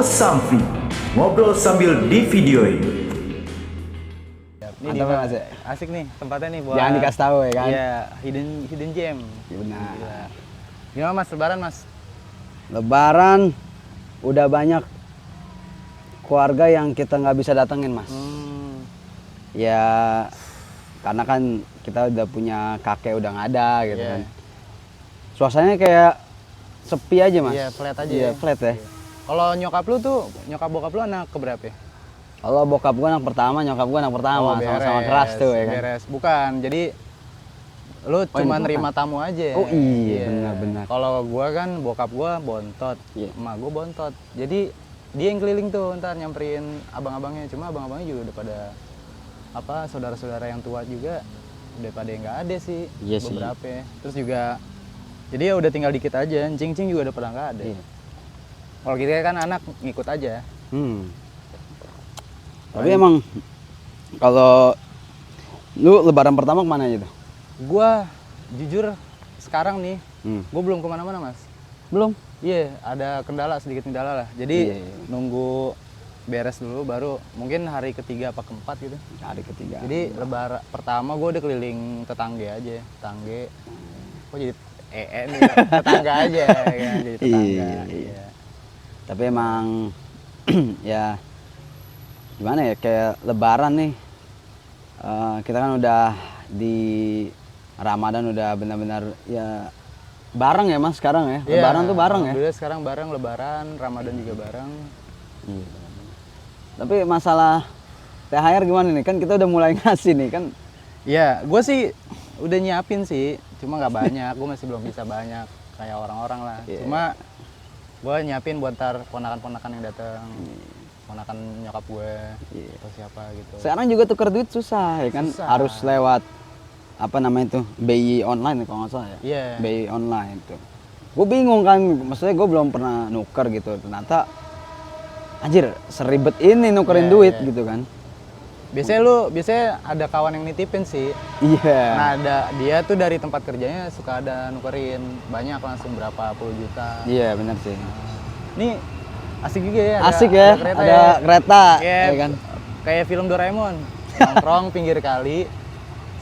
Samfi, ngobrol sambil di videoin. Ini di asik nih tempatnya nih buat. Jangan dikasih tahu ya kan? Iya, hidden gem. Benar. Gila. Gimana Mas Lebaran Mas? Lebaran udah banyak keluarga yang kita nggak bisa datengin Mas. Ya karena kan kita udah punya kakek udah nggak ada gitu kan. Suasananya kayak sepi aja Mas. Iya, flat aja. Iya, flat ya. Kalau nyokap bokap lu anak keberapa ya? Kalau bokap gua anak pertama, nyokap gua anak pertama, sama-sama keras tuh ya kan. Beres. Bukan, jadi lu cuma nerima tamu aja. Oh iya, benar-benar. Kalau gua kan bokap gua bontot, emak gua bontot. Jadi dia yang keliling tuh ntar nyamperin abang-abangnya. Cuma abang-abangnya juga udah pada saudara-saudara yang tua juga udah pada yang nggak ada sih. Iya beberapa. Terus juga jadi ya udah tinggal dikit aja. Cing-cing juga udah pada nggak ada. Iya. Kalau kita kan anak ngikut aja. Tapi emang kalau lu lebaran pertama kemana aja tuh? Gua jujur sekarang nih, gua belum kemana-mana Mas. Belum? Iya, ada sedikit kendala lah. Jadi nunggu beres dulu, baru mungkin hari ketiga apa keempat gitu. Hari ketiga. Jadi lebaran pertama gua udah keliling tetangga aja, Kok jadi nih, tetangga aja ya, jadi tetangga. Iya. Tapi emang ya gimana ya, kayak lebaran nih, kita kan udah di Ramadan udah benar-benar ya bareng ya Mas sekarang ya. Lebaran tuh bareng ya. Alhamdulillah sekarang bareng lebaran, Ramadan juga bareng. Tapi masalah THR gimana nih? Kan kita udah mulai ngasih nih kan. Iya, gue sih udah nyiapin sih, cuma nggak banyak. Gue masih belum bisa banyak kayak orang-orang lah. Cuma gue nyiapin buat ntar ponakan-ponakan yang datang, ponakan nyokap gue atau siapa gitu. Sekarang juga tuker duit susah ya kan, harus lewat apa namanya itu BI online kalau nggak salah ya. BI online tuh. Gue bingung kan, maksudnya gue belum pernah nuker gitu. Ternyata anjir seribet ini nukerin duit gitu kan. Biasanya ada kawan yang nitipin sih. Nah dia tuh dari tempat kerjanya suka ada nukerin banyak langsung berapa puluh juta. Iya benar sih. Ini asik juga ya. Ada kereta ya kan. Kayak film Doraemon. Nongkrong pinggir kali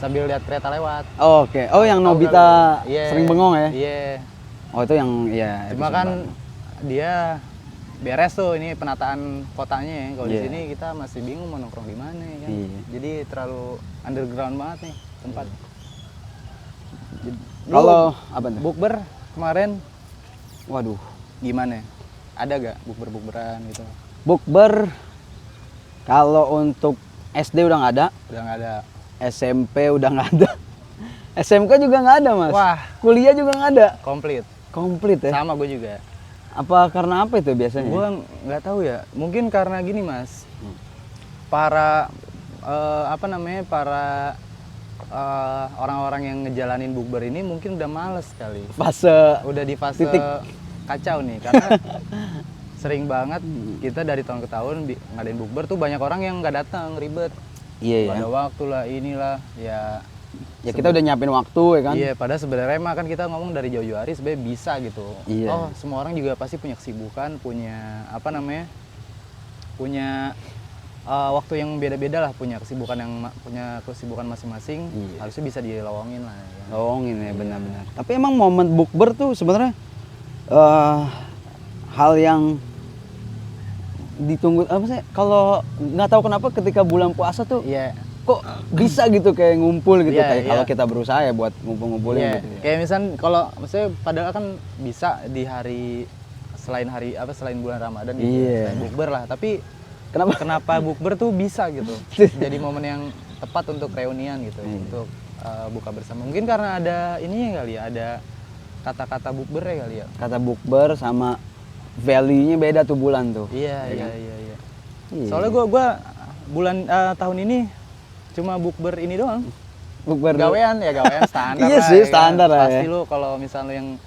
sambil lihat kereta lewat. Oke. Oh yang Nobita sering bengong ya? Iya. Oh itu yang Cuma kan dia beres tuh ini penataan kotanya ya. Kalau di sini kita masih bingung mau nongkrong di mana ya kan. Jadi terlalu underground banget nih tempat. Kalau apa nih? Bukber kemarin, waduh, gimana? Ada gak bukberan gitu? Bukber kalau untuk SD udah nggak ada. Udah nggak ada. SMP udah nggak ada. SMK juga nggak ada Mas. Wah. Kuliah juga nggak ada. Komplit ya. Sama gue juga. Apa karena apa itu biasanya? Gue nggak tahu ya. Mungkin karena gini Mas. Para orang-orang yang ngejalanin bukber ini mungkin udah males kali. Udah di fase titik kacau nih karena sering banget kita dari tahun ke tahun ngadain bukber tuh banyak orang yang nggak datang, ribet. Ada waktu lah, inilah ya. Ya kita udah nyiapin waktu ya kan. Iya, padahal sebenarnya mah kan kita ngomong dari jauh-jauh hari sebenarnya bisa gitu. Oh, semua orang juga pasti punya kesibukan, punya waktu yang beda-beda lah, punya kesibukan masing-masing. Harusnya bisa dilowongin lah ya. Lowongin ya, benar-benar. Tapi emang momen bukber tuh sebenarnya hal yang ditunggu apa sih? Kalau nggak tahu kenapa ketika bulan puasa tuh kok bisa gitu kayak ngumpul gitu, kayak kalau kita berusaha ya buat ngumpul-ngumpulin gitu ya. Kayak misalnya maksudnya padahal kan bisa di hari selain bulan Ramadan gitu, selain bukber lah, tapi kenapa bukber tuh bisa gitu. Jadi momen yang tepat untuk reunian gitu, untuk buka bersama. Mungkin karena ada ininya kali ya, ada kata-kata bukber ya kali ya. Kata bukber sama value-nya beda tuh bulan tuh. Iya. Soalnya gua bulan tahun ini cuma bukber ini doang. Bukber gawean standar. Iya sih, standar lah. Pasti lu kalau misalnya yang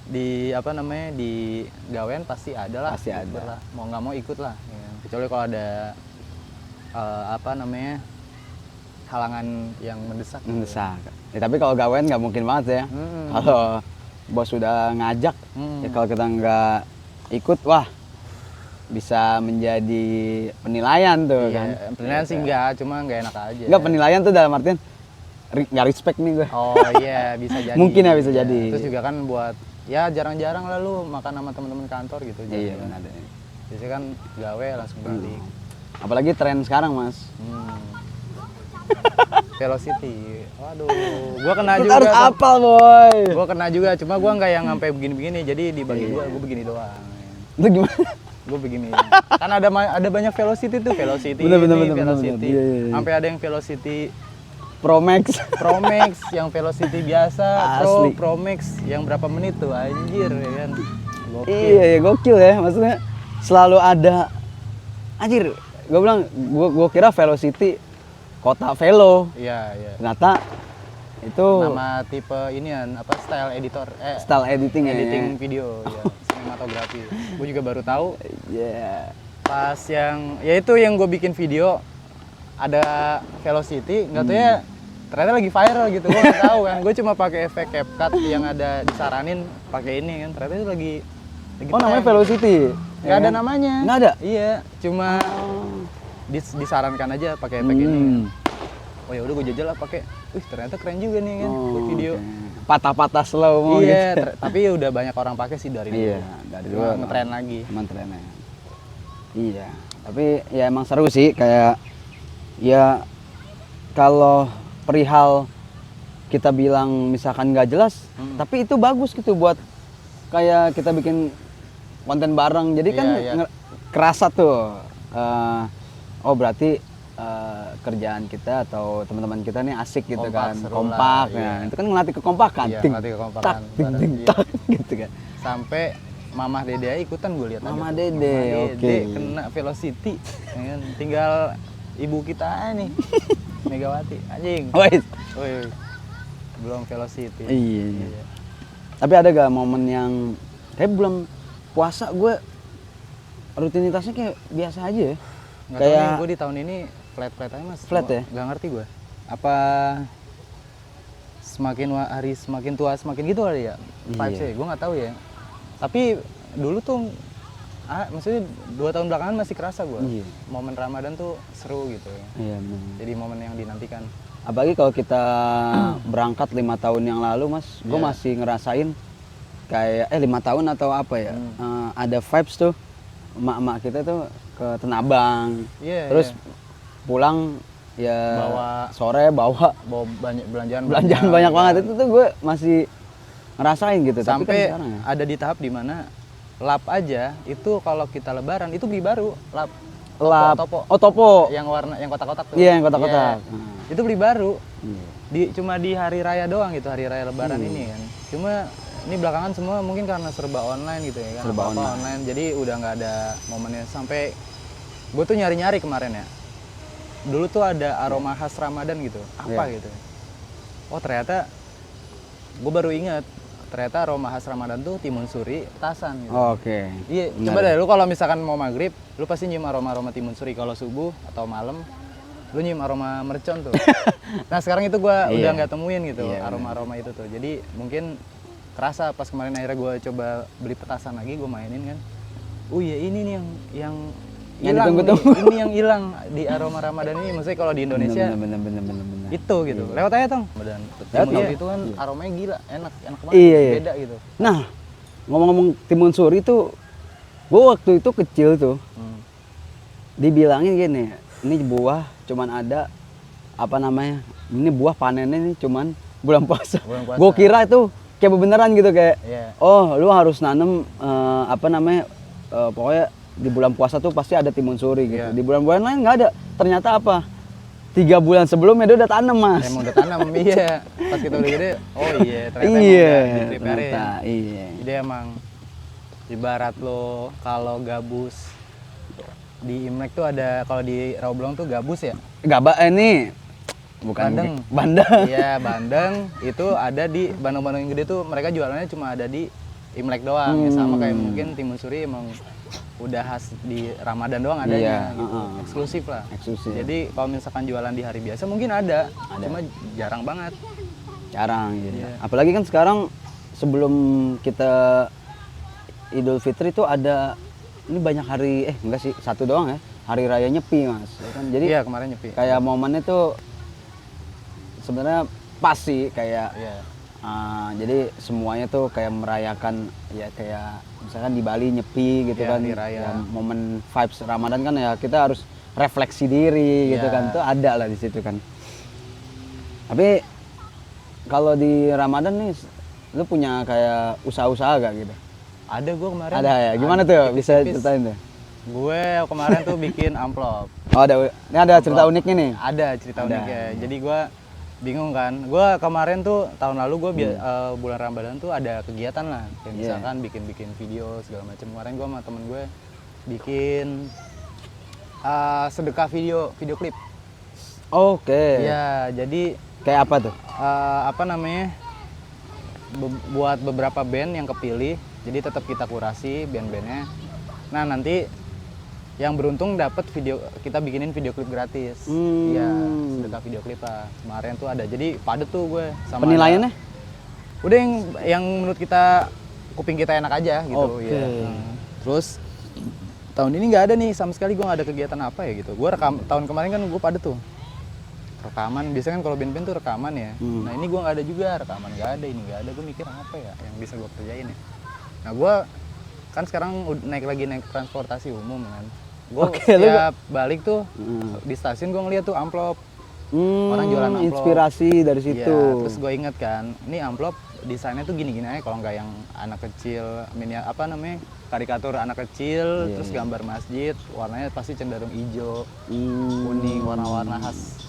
di di gawean pasti ada lah. Pasti ada. Lah. Mau nggak mau ikut lah. Ya. Kecuali kalau ada halangan yang mendesak. Ya, tapi kalau gawean nggak mungkin banget ya. Kalau bos sudah ngajak, ya kalau kita nggak ikut, wah bisa menjadi penilaian tuh kan. Iya, penilaian sih enggak, cuma enggak enak aja. Enggak, penilaian tuh dalam artian nggak respect nih gue. Oh iya, bisa jadi. Mungkin ya bisa Iya. jadi. Terus juga kan buat ya jarang-jarang lah lu makan sama teman-teman kantor gitu. Iya jarang. benar. Biasanya kan gawe langsung balik. Apalagi tren sekarang mas. Velocity. Waduh, gua kena Kita juga. harus tuh. apal boy. Gua kena juga, cuma gua nggak yang sampai begini-begini. Jadi dibagi dua, gua begini doang. Itu gimana? Gue begini. Kan ada banyak velocity tuh, velocity Bener, ini, bener, velocity. bener. Iya. Sampai ada yang velocity Pro Max. Pro Max, yang velocity biasa, Asli. Pro Max yang berapa menit tuh anjir ya kan. Gokil. Iya, gokil ya. Maksudnya selalu ada. Anjir, gue bilang, gue kira Velocity kota velo. Iya, iya. Ternyata itu Nama tipe inian apa style editor style editing ya. editing video ya, sinematografi. Gue juga baru tahu Iya. pas yang ya itu yang gue bikin video ada velocity, nggak tahu ya ternyata lagi viral gitu. Gue nggak tahu kan, gue cuma pakai efek CapCut yang ada disaranin pakai ini kan, ternyata itu lagi Oh namanya tren. Velocity? Nggak ada namanya. Nggak ada? Iya, cuma disarankan aja pakai efek ini kan. Oh ya udah gue jajal lah pakai. Wih ternyata keren juga nih kan buat video. Oke. Patah-patah slow mo Iya, gitu. tapi udah banyak orang pakai sih dari dulu. Iya, dari dulu. Cuma ngetren lagi. Emang trennya. Iya, tapi ya emang seru sih kayak ya kalau perihal kita bilang misalkan nggak jelas, tapi itu bagus gitu buat kayak kita bikin konten bareng. Jadi kan Iya, iya. kerasa tuh. Oh berarti kerjaan kita atau teman-teman kita nih asik gitu Kompak, kan, seru kompak. lah, iya. Nah, itu kan ngelatih kekompakan. Iya, Ting, ngelatih kekompakan tak, ting, bareng, ting, iya. tak, gitu kan. Sampai Mamah Dede aja ikutan gue lihat. Mama ada tuh. Dede, Mama oke. kena velocity. Ya kan? Tinggal ibu kita aja nih. Megawati anjing. Wait. Woi. Belum velocity. Iya. Tapi ada gak momen yang kayak bulan puasa gue rutinitasnya kayak biasa aja ya? Nggak tahu nih, Kayak gue di tahun ini flat aja mas. Flat ya? Gak ngerti gue. Apa hari semakin tua semakin gitu kali ya? Vibes-nya, gue nggak tahu ya. Tapi dulu tuh, maksudnya 2 tahun belakangan masih kerasa gue. Iya. Momen Ramadan tuh seru gitu. iya, bener. Jadi momen yang dinantikan. Apalagi kalau kita berangkat 5 tahun yang lalu mas, gue Iya. masih ngerasain kayak 5 tahun atau apa ya, ada vibes tuh emak-emak kita tuh ke Tenabang, Iya. terus iya. pulang ya Bawa- sore bawa Bawa banyak belanjaan banyak banget. Itu tuh gue masih ngerasain gitu. Tapi kan Sampai sekarang ya. ada di tahap dimana lap aja itu kalau kita lebaran itu beli baru lap Lap. topo, Oh topo. yang warna yang kotak-kotak tuh. Iya yang kotak-kotak. Iya. Itu beli baru. Iya. Cuma di hari raya doang gitu, hari raya lebaran Iya. ini kan. Cuma ini belakangan semua mungkin karena serba online gitu ya kan. Serba Apa-apa online. Jadi udah nggak ada momennya. Sampai gue tuh nyari-nyari kemarin ya. Dulu tuh ada aroma khas Ramadan gitu. Apa Iya. gitu. Oh ternyata gue baru ingat. Ternyata aroma khas Ramadan tuh timun suri, petasan gitu. Oke. Iya, Benar. coba deh lu kalau misalkan mau maghrib, lu pasti nyium aroma-aroma timun suri. Kalau subuh atau malam, lu nyium aroma mercon tuh. Nah sekarang itu gua Iya. udah nggak temuin gitu Iya, aroma-aroma itu tuh. Jadi mungkin kerasa pas kemarin akhirnya gua coba beli petasan lagi, gua mainin kan. Oh iya ini nih yang hilang nih. ditunggu-tunggu. Ini yang hilang di aroma Ramadan ini. Maksudnya kalau di Indonesia Bener. itu gitu. Lewat aja tong. Dan Lewat, timun iya. itu kan aromanya gila, enak banget. Iya, iya. Beda gitu. Nah ngomong-ngomong timun suri tuh, gue waktu itu kecil tuh dibilangin gini, ini buah cuman ada apa namanya, ini buah panennya ini cuman bulan puasa. Bulan puasa. Gue kira itu kayak beneran gitu kayak, Iya. oh lu harus nanam apa namanya, pokoknya di bulan puasa tuh pasti ada timun suri gitu. Iya. Di bulan-bulan lain nggak ada. Ternyata apa? 3 bulan sebelumnya dia udah tanam mas. Emang udah tanam, iya. Pas kita udah gede, oh iya ternyata Iya, emang udah di-prepare ternyata, ya. iya. Jadi emang ibarat lo kalau gabus di Imlek tuh ada, kalau di Rawabelong tuh gabus ya. Gabak ini bukan Bandeng. Bandeng. Iya, bandeng itu ada di Bandeng-Bandeng yang gede tuh mereka jualannya cuma ada di Imlek doang. Ya sama kayak mungkin timun suri emang udah khas di Ramadan doang adanya Iya, gitu. Eksklusif lah. Eksklusif. Jadi kalau misalkan jualan di hari biasa mungkin ada. Cuma jarang banget. Jarang gitu. Iya. Apalagi kan sekarang sebelum kita Idul Fitri itu ada ini banyak hari, enggak sih, satu doang ya, hari raya Nyepi Mas. Ya kan? Jadi Iya, kemarin Nyepi. kayak momennya tuh sebenarnya pas sih kayak Iya. jadi semuanya tuh kayak merayakan ya kayak misalkan di Bali Nyepi gitu Iya, kan. hari raya. Ya, momen vibes Ramadan kan ya kita harus refleksi diri gitu Iya. kan. Tuh ada lah di situ kan. Tapi kalau di Ramadan nih lu punya kayak usaha-usaha gak gitu? Ada gue kemarin. Ada ya. Gimana tuh? Bisa ceritain tuh. Gue kemarin tuh bikin amplop. Oh, ini ada cerita uniknya nih. Ada cerita Ada. uniknya. Jadi gue bingung kan. Gue kemarin tuh tahun lalu gue bulan Ramadan tuh ada kegiatan lah. Kayak Iya. misalkan bikin bikin segala macam. Kemarin gue sama temen gue bikin sedekah video klip. Oke. Iya, jadi Kayak apa tuh? apa namanya? Buat beberapa band yang kepilih. Jadi tetap kita kurasi band-bandnya. Nah, nanti yang beruntung dapat video, kita bikinin video klip gratis. Iya, sedekah video klip lah. Kemarin tuh ada. Jadi padet tuh gue sama Penilaiannya? udah yang menurut kita kuping kita enak aja gitu. Oke. Iya. Terus tahun ini nggak ada nih sama sekali, gue nggak ada kegiatan apa ya gitu. Gue tahun kemarin kan gue padet tuh rekaman. Biasanya kan kalau band-band tuh rekaman ya. Nah ini gue nggak ada juga, rekaman nggak ada, ini nggak ada. Gue mikir apa ya yang bisa gue kerjain ya. Nah gue kan sekarang naik transportasi umum kan. Gue setiap balik tuh di stasiun gue ngeliat tuh amplop. Orang jualan amplop. Inspirasi dari situ. Iya, terus gue inget kan, ini amplop desainnya tuh gini-gini aja, kalau nggak yang anak kecil, apa namanya, karikatur anak kecil, terus gambar masjid, warnanya pasti cenderung hijau, kuning, warna-warna khas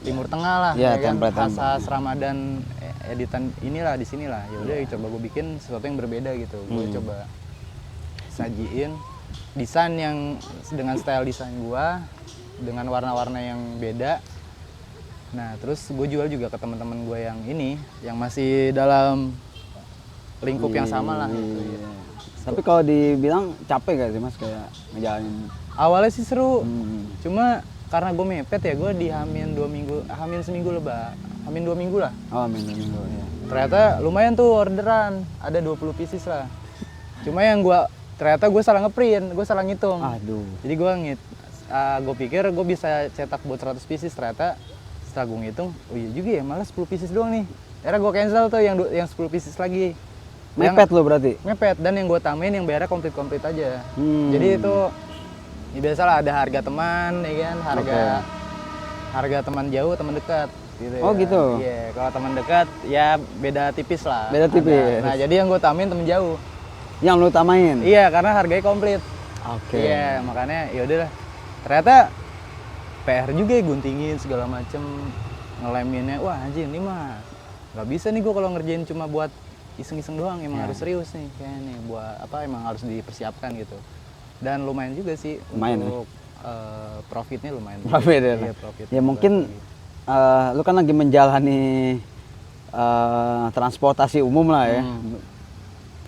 Timur Tengah lah, Iya, kan, template-template. khas Ramadan editan inilah di sinilah. Ya udah, coba gue bikin sesuatu yang berbeda gitu. Gue coba sajiin desain yang dengan style desain gue, dengan warna-warna yang beda. Nah, terus gue jual juga ke teman-teman gue yang ini, yang masih dalam lingkup yang sama lah gitu. Ya. Tapi kalau dibilang capek gak sih Mas kayak ngejalanin? Awalnya sih seru, cuma karena gue mepet ya, gue di Hamin 2 minggu, Hamin seminggu lah, Hamin 2 minggu lah. Oh, minggu ya. Ternyata lumayan tuh orderan, ada 20 pieces lah. Cuma yang ternyata gue salah ngeprint, gue salah ngitung. Aduh. Jadi gue pikir gue bisa cetak buat 100 pieces, ternyata setelah gue ngitung, oh iya juga ya, malah 10 pieces doang nih. Akhirnya gue cancel tuh yang 10 pieces lagi. Mepet lo berarti? Mepet, dan yang gue tambahin yang bayarnya komplit aja. Jadi itu, ya biasalah ada harga teman, ya kan, harga teman jauh, teman dekat. Gitu Oh ya. gitu? Iya, kalau teman dekat ya beda tipis lah. Beda tipis. Nah, jadi yang gue tambahin temen jauh. Yang lu tamain? Iya, karena harganya komplit. Oke. Iya, makanya ya udahlah. Ternyata PR juga ya, guntingin segala macem, ngeleminnya. Wah anjir, ini mah nggak bisa nih gue kalau ngerjain cuma buat iseng-iseng doang. Emang harus serius nih kayaknya nih, buat apa, emang harus dipersiapkan gitu. Dan lumayan juga sih Lumayan, untuk profitnya lumayan. Profit ya? Iya, profit. Ya mungkin lu kan lagi menjalani transportasi umum lah ya.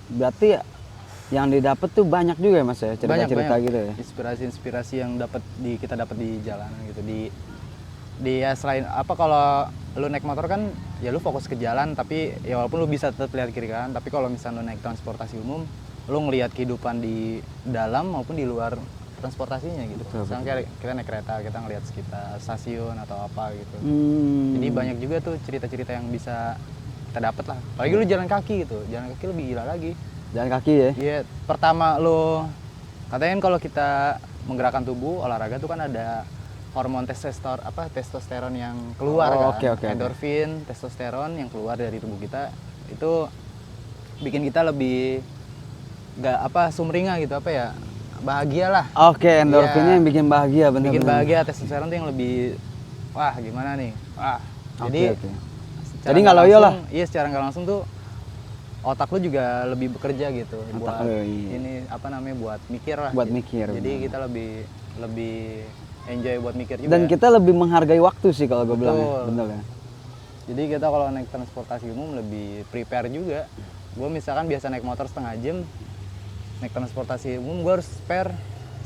Berarti yang didapat tuh banyak juga ya Mas ya, cerita-cerita gitu ya. Inspirasi yang kita dapat di jalanan gitu. Di ya selain apa, kalau lu naik motor kan ya lu fokus ke jalan, tapi ya walaupun lu bisa tetap lihat kiri kanan, tapi kalau misalnya lu naik transportasi umum, lu ngelihat kehidupan di dalam maupun di luar transportasinya gitu. Misalnya kita naik kereta, kita ngelihat sekitar stasiun atau apa gitu. Jadi banyak juga tuh cerita-cerita yang bisa kita dapat lah. Apalagi lu jalan kaki gitu, jalan kaki lebih gila lagi. Jalan kaki ya? Iya, pertama lu katanya kan kalau kita menggerakkan tubuh, olahraga tuh kan ada hormon testosteron yang keluar kan. Oke. Endorfin, testosteron yang keluar dari tubuh kita itu bikin kita lebih sumringah gitu, bahagia lah. Oke, endorfinnya yang bikin bahagia, bener. Bikin bahagia, testosteron tuh yang lebih gimana nih? Jadi Jadi nggak loyo lah. Iya, secara nggak langsung tuh otak lu juga lebih bekerja gitu, buat ini buat mikir lah. Buat gitu. mikir. Jadi bener. kita lebih enjoy buat mikir juga. Dan kita lebih menghargai waktu sih kalau gue bilang ya. Bener ya. Jadi kita kalau naik transportasi umum lebih prepare juga. Gue misalkan biasa naik motor setengah jam, naik transportasi umum gue harus spare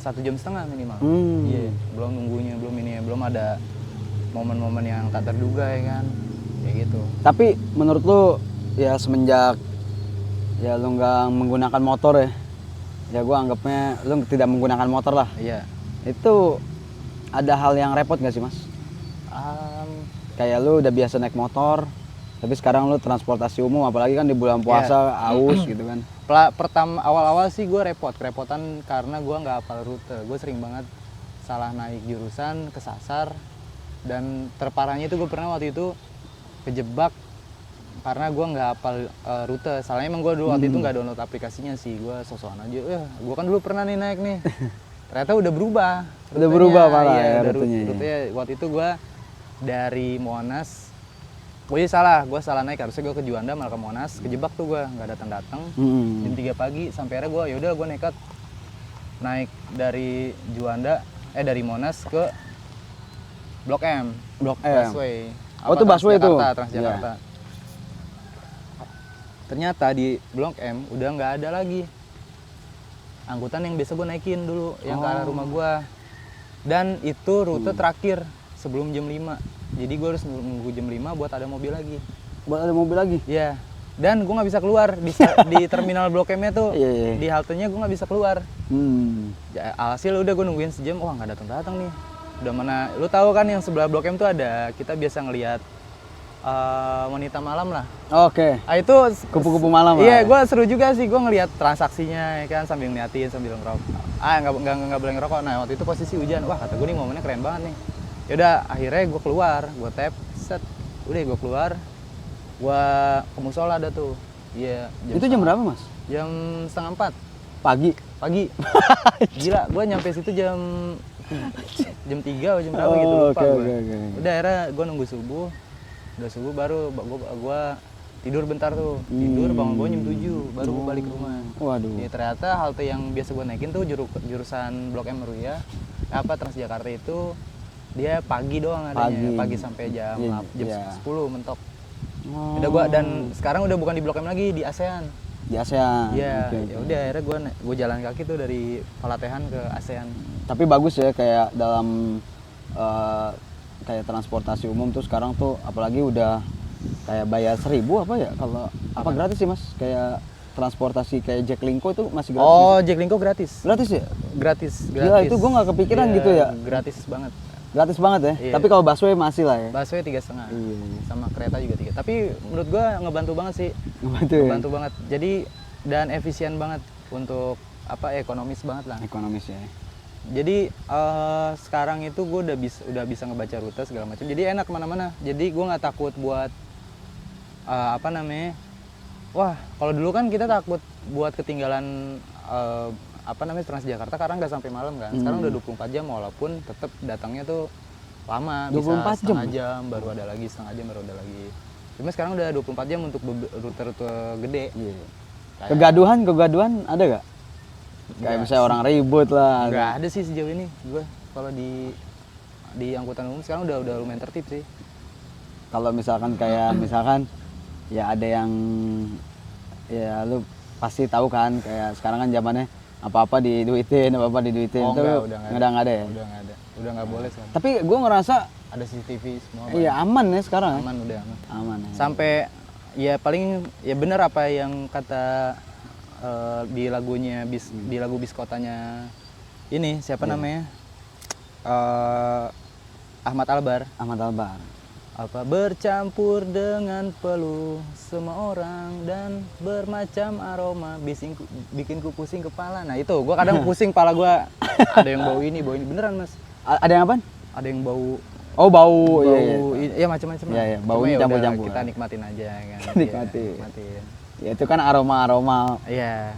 1,5 jam minimal. Iya, belum nunggunya, belum ada momen-momen yang tak terduga ya kan, kayak gitu. Tapi menurut lu ya semenjak ya lu nggak menggunakan motor ya, ya gue anggapnya lu tidak menggunakan motor lah. Iya. Itu ada hal yang repot nggak sih mas? Kayak lu udah biasa naik motor, tapi sekarang lu transportasi umum, apalagi kan di bulan puasa aus gitu kan. Pertama awal-awal sih gue kerepotan karena gue nggak hafal rute. Gue sering banget salah naik jurusan, kesasar, dan terparahnya itu gue pernah waktu itu kejebak karena gue nggak hafal rute. Salahnya emang gue dulu waktu itu nggak download aplikasinya sih, gue sosokan aja. Gue kan dulu pernah nih naik nih. Ternyata udah berubah. Udah berubah parah iya, ya rutenya. Rutenya waktu itu gue dari Monas, gue salah naik, harusnya gue ke Juanda malah ke Monas, kejebak tuh gue nggak datang jam 3 pagi sampai akhirnya gue yaudah gue nekat naik dari Juanda dari Monas ke Blok M. Busway. Oh itu busway itu? Transjakarta. Ternyata di Blok M udah nggak ada lagi angkutan yang biasa gue naikin dulu yang ke arah rumah gue, dan itu rute terakhir sebelum jam 5. Jadi gue harus nunggu jam 5 buat ada mobil lagi. Buat ada mobil lagi? Iya. Dan gue nggak bisa keluar di terminal Blok M-nya tuh. Di haltenya gue nggak bisa keluar. Ya, alhasil udah gue nungguin sejam, wah nggak datang nih. Udah mana, lu tahu kan yang sebelah Blok M tuh ada, kita biasa ngelihat wanita malam lah. Oke. Ah itu kupu-kupu malam. Iya, gue seru juga sih, gue ngelihat transaksinya ya kan, sambil ngeliatin sambil ngerokok. Nggak boleh ngerokok. Nah waktu itu posisi hujan, wah kata gue nih momennya keren banget nih. Yaudah akhirnya gue keluar, gue tap, set, udah gue keluar, gue ke musola ada tuh. Iya. Itu jam berapa mas? Jam 3:30 pagi. Gila, gue nyampe situ jam 3 atau jam berapa gitu lupa gue. Okay. Udah akhirnya gue nunggu subuh. Udah subuh baru gue tidur bentar tuh. Tidur bangun gue jam 7 baru gue balik ke rumah. Waduh. Ya, ternyata halte yang biasa gue naikin tuh jurusan Blok M Meruya, Transjakarta itu dia pagi doang adanya. Pagi sampai jam 10 mentok. Udah gua, dan sekarang udah bukan di Blok M lagi, di ASEAN. Di ASEAN. Iya. Ya udah akhirnya gue jalan kaki tuh dari Palatehan ke ASEAN. Tapi bagus ya kayak dalam kayak transportasi umum tuh sekarang tuh apalagi udah kayak bayar 1.000 apa ya kalau apa gratis sih mas, kayak transportasi kayak Jaklingko itu masih gratis. Oh gitu? Jaklingko gratis ya? Gratis. Gila, itu gue nggak kepikiran gitu ya. Gratis banget ya. Iya. Tapi kalau busway masih lah ya. Busway 3,5. Iya. Sama kereta juga 3. Tapi menurut gue ngebantu banget sih. Ngebantu banget. Jadi dan efisien banget untuk ekonomis banget lah. Ekonomis ya. Jadi sekarang itu gue udah bisa ngebaca rute segala macam. Jadi enak kemana-mana. Jadi gue nggak takut buat wah kalau dulu kan kita takut buat ketinggalan Transjakarta karena nggak sampai malam kan. Sekarang udah 24 jam walaupun tetap datangnya tuh lama, 24 bisa jam? setengah jam baru ada lagi, setengah jam baru ada lagi. Cuma sekarang udah 24 jam untuk rute-rute gede. Iya. Kegaduhan ada gak? Kayak misalnya orang ribut lah. Nggak ada sih sejauh ini gue. Kalau di angkutan umum sekarang udah lumayan tertib sih. Kalau misalkan kayak ya ada yang ya lu pasti tahu kan kayak sekarang kan zamannya apa-apa diduitin Oh, tuh udah nggak ada ya? Udah nggak boleh sekarang. Tapi gue ngerasa Ada CCTV semua. iya aman ya sekarang. Aman. Ya? Aman ya. Sampai ya paling ya benar apa yang kata di lagunya di lagu Biskotanya ini siapa namanya? Ahmad Albar. Apa bercampur dengan peluh semua orang dan bermacam aroma bikinku pusing kepala. Nah itu gua kadang pusing kepala gua. Ada yang bau ini beneran mas. Ada yang apa? Ada yang bau. Oh bau iya. Iya macam-macam. Iya baunya campur-campur. Kita nikmatin aja kan. Nikmatin. Nikmatin. Ya itu kan aroma. Iya.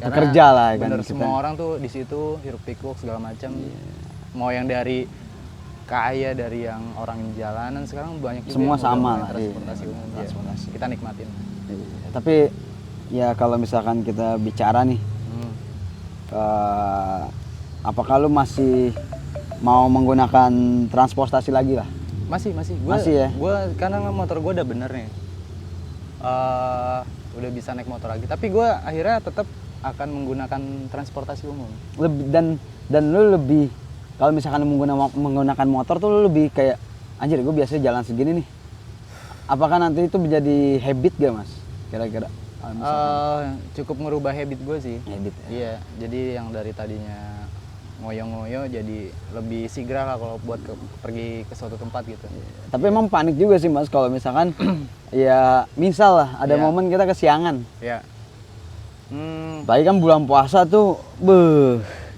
Pekerja lah kan. Bener semua orang tuh di situ hiruk pikuk segala macam. Mau yang dari kaya dari yang orang jalanan sekarang banyak juga semua sama lah transportasi umum. Transportasi. Kita nikmatin. Tapi ya kalau misalkan kita bicara nih apakah lu masih mau menggunakan transportasi lagi lah? Masih ya? Gua karena motor gua udah bener nih udah bisa naik motor lagi, tapi gua akhirnya tetap akan menggunakan transportasi umum dan lu lebih kalau misalkan menggunakan motor tuh lu lebih kayak anjir gue biasanya jalan segini nih, apakah nanti itu menjadi habit gak mas kira-kira? Cukup ngerubah habit gue sih. Habit ya? Iya, jadi yang dari tadinya ngoyo-ngoyo jadi lebih sigra lah kalau buat pergi ke suatu tempat gitu. Tapi emang panik juga sih Mas kalau misalkan ya misal lah ada Iya. momen kita kesiangan. Ya. Apalagi kan bulan puasa tuh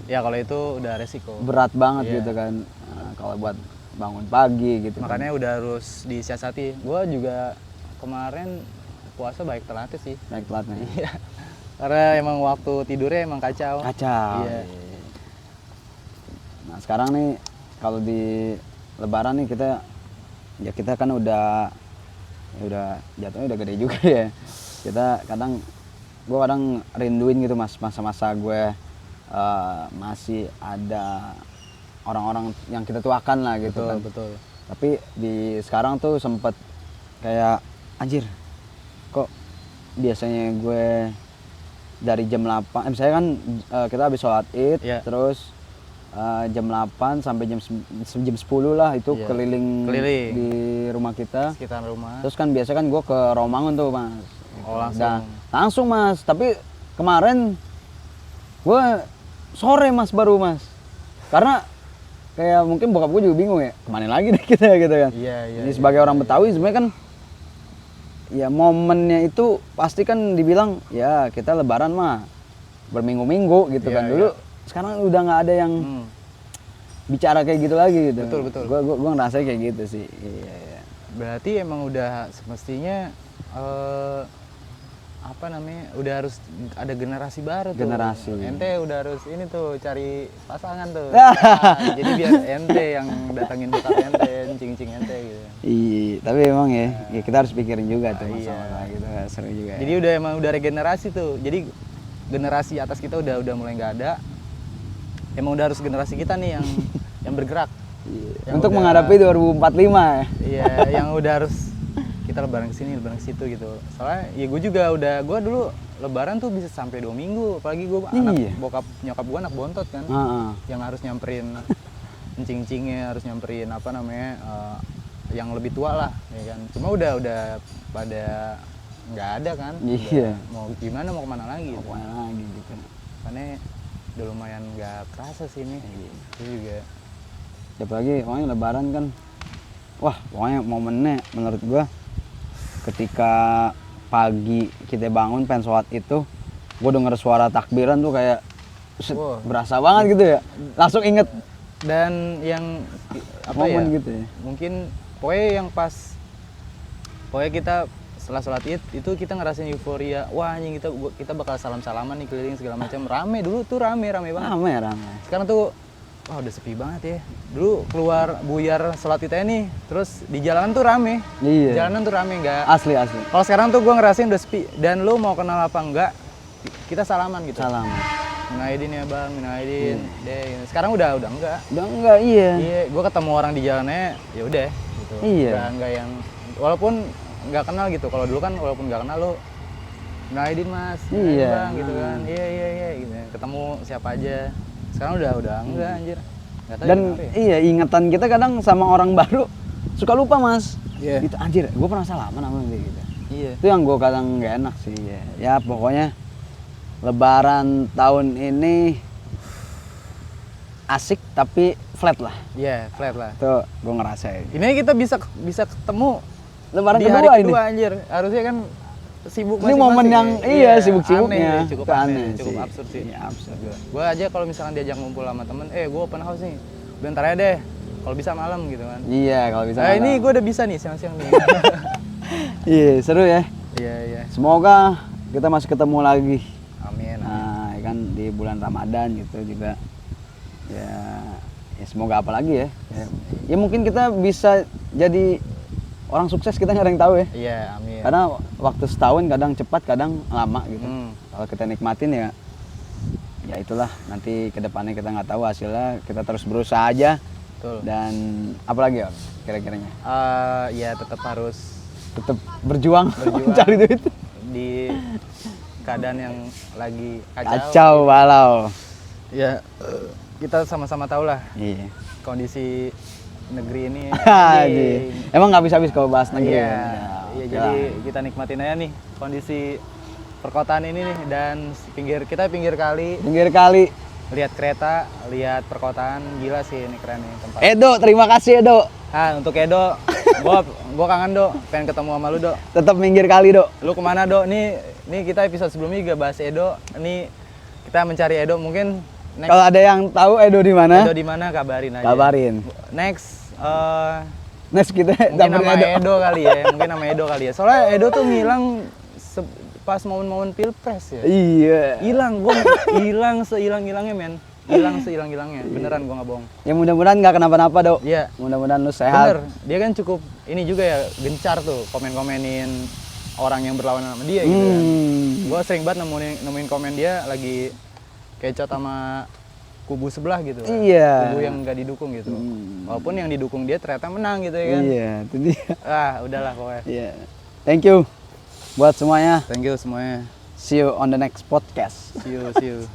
Ya kalau itu udah resiko. berat banget Iya. gitu kan. Nah, kalau buat bangun pagi gitu. Makanya udah harus disiasati. Gue juga kemarin puasa baik telat sih. naik telatnya. Iya. Karena emang waktu tidurnya emang kacau. Kacau. Iya. Nah sekarang nih kalau di Lebaran nih kita kan udah jatuhnya udah gede juga ya. Gue kadang rinduin gitu Mas masa-masa gue masih ada orang-orang yang kita tuakan lah gitu Betul, kan. betul. Tapi di sekarang tuh sempet kayak anjir kok biasanya gue dari jam 8 misalnya kan kita habis sholat id Iya. terus jam 8 sampai jam 10 lah itu Iya. keliling di rumah kita. Sekitar rumah. Terus kan biasa kan gue ke Romangun tuh Mas. Oh, langsung. Dan langsung Mas, tapi kemarin gue sore Mas baru Mas. Karena kayak mungkin bokap gue juga bingung ya, kemana lagi deh kita gitu kan. Iya, iya. Jadi sebagai orang Betawi sebenarnya kan ya momennya itu pasti kan dibilang ya kita Lebaran mah berminggu-minggu gitu Iya, kan. Dulu iya. sekarang udah nggak ada yang bicara kayak gitu lagi gitu. Betul, betul. Gue ngerasa kayak gitu sih. Iya, iya. Berarti emang udah semestinya apa namanya? Udah harus ada generasi baru tuh. Generasi. Ente udah harus ini tuh cari pasangan tuh. Jadi biar ente yang datangin bokap ente, cing-cing ente gitu. Iya, tapi emang ya kita harus pikirin juga tuh Iya. masalah gitu, seru juga. Jadi udah emang udah regenerasi tuh. Jadi generasi atas kita udah mulai nggak ada. Emang udah harus generasi kita nih yang bergerak. Yang Untuk udah- menghadapi 2045 ya. Iya, yang udah harus kita lebaran kesini, lebaran ke situ gitu. Soalnya ya gue dulu lebaran tuh bisa sampai 2 minggu. Apalagi gue anak Iya. bokap nyokap gue anak bontot kan. Heeh. Yang harus nyamperin encing-encingnya, harus nyamperin apa namanya yang lebih tua lah, ya kan. Cuma udah pada nggak ada kan. Iya. Udah mau gimana mau kemana lagi gitu. Kemana lagi gitu. Karena udah lumayan nggak kerasa sih ini. Itu juga. Apalagi pokoknya lebaran kan wah pokoknya momennya menurut gua ketika pagi kita bangun pengen sholat itu gua denger suara takbiran tuh kayak set, Wah. berasa banget gitu ya, langsung inget Dan yang apa momen ya? gitu ya. Mungkin pokoknya yang pas pokoknya kita setelah sholat id itu kita ngerasain euforia. Wah anjing kita bakal salam-salaman nih keliling segala macam. Rame dulu tuh rame banget. Rame. Sekarang tuh wah udah sepi banget ya. Dulu keluar buyar sholat id nih, terus di jalanan tuh rame. Iya. Jalanan tuh rame enggak. Asli. Kalau sekarang tuh gua ngerasain udah sepi dan lu mau kenal apa enggak kita salaman gitu. Salam. Minaidin ya bang, minaidin. Deh. Sekarang udah enggak. Udah enggak iya. Iya, gue ketemu orang di jalannya, ya udah gitu. Iya. Nggak yang, walaupun nggak kenal gitu. Kalau dulu kan walaupun nggak kenal lo, Naidin mas, Naidin, Iya. bang, gitu kan. Iya, gitu. Ketemu siapa aja. Sekarang udah enggak anjir. Nggak tahu Dan kenapa ya. iya ingatan kita kadang sama orang baru suka lupa Mas. Iya. Gitu anjir, gue pernah salaman sama dia gitu. Iya. Itu yang gue kadang nggak enak sih ya. Ya pokoknya Lebaran tahun ini asik tapi flat lah. Iya, flat lah. Tuh gue ngerasain. Ini kita bisa ketemu Lebaran di kedua hari ini. kedua anjir. Harusnya kan sibuk Ini masing-masing momen ya. yang iya sibuk-sibuknya. Aneh, cukup Itu aneh, cukup sih. absurd sih. Iya, absurd. Gue aja kalau misalkan diajak ngumpul sama temen, gue open house nih, bentar aja deh, kalau bisa malam gitu kan. Iya kalau bisa. Nah, ini malam. gue udah bisa nih siang-siang nih. Iya seru ya. Iya. Semoga kita masih ketemu lagi. Amin. Nah, ya kan di bulan Ramadan gitu juga. Ya semoga apa lagi ya. Ya mungkin kita bisa jadi orang sukses, kita nggak ada yang tahu ya. Iya, amin. Karena waktu setahun kadang cepat, kadang lama gitu. Kalau kita nikmatin ya itulah nanti kedepannya kita nggak tahu hasilnya, kita terus berusaha aja. Betul. Dan apalagi ya kira-kiranya? Ya tetap harus Tetap berjuang, Berjuang. cari duit. di keadaan yang lagi Kacau balau. Ya, kita sama-sama tahu lah Iya. kondisi negeri ini. Anjing. Emang nggak habis-habis kalau bahas negeri. Iya, ya? iya Oke jadi lah. kita nikmatin aja nih kondisi perkotaan ini nih, dan pinggir kali, Pinggir kali. lihat kereta, lihat perkotaan, gila sih ini keren nih tempat. Edo, terima kasih Edo. Untuk Edo, gua kangen Do, pengen ketemu sama lu Do. Tetap minggir kali, Dok. Lu kemana Do? Nih kita episode sebelumnya juga bahas Edo. Ini kita mencari Edo, mungkin next Kalau ada yang tahu Edo di mana? Edo di mana kabarin aja. Kabarin. Next Next kita mungkin dapetin nama Edo kali ya, mungkin nama Edo kali ya. Soalnya Edo tuh ngilang pas momen-momen pilpres ya. Iya. Hilang sehilang-hilangnya men. Hilang sehilang-hilangnya. Beneran gua nggak bohong. Ya mudah-mudahan nggak kenapa-napa, Dok. Iya. Mudah-mudahan lu sehat. Bener. Dia kan cukup ini juga ya, gencar tuh komen-komenin orang yang berlawanan sama dia gitu kan. Gua sering banget nemuin komen dia lagi kecot sama kubu sebelah gitu. Iya. Kubu yang nggak didukung gitu. Walaupun yang didukung dia ternyata menang gitu ya kan. Iya, itu dia. Udahlah pokoknya. Iya. Thank you buat semuanya. Thank you semuanya. See you on the next podcast. See you.